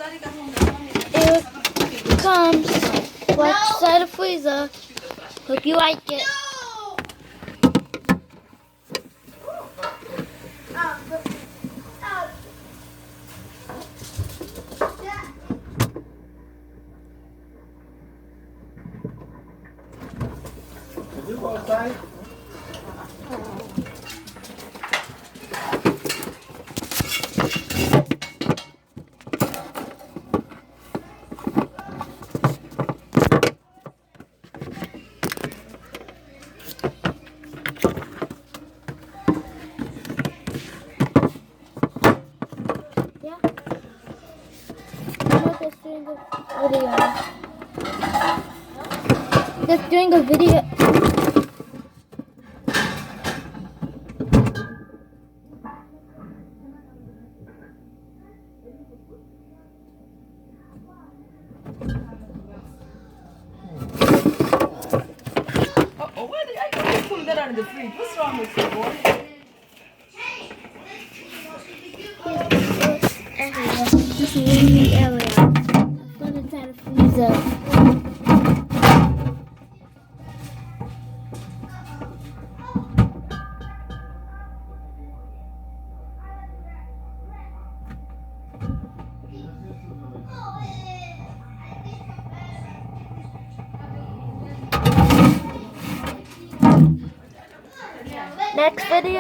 Here it comes. Watch inside the freezer. Hope you like it. Did you go outside? Yeah. I'm just doing a video. Just doing a video. Oh, where did I go? You pulled that out of the fridge. What's wrong with you, boy? This is the area. I'm gonna try to freezer. Next video.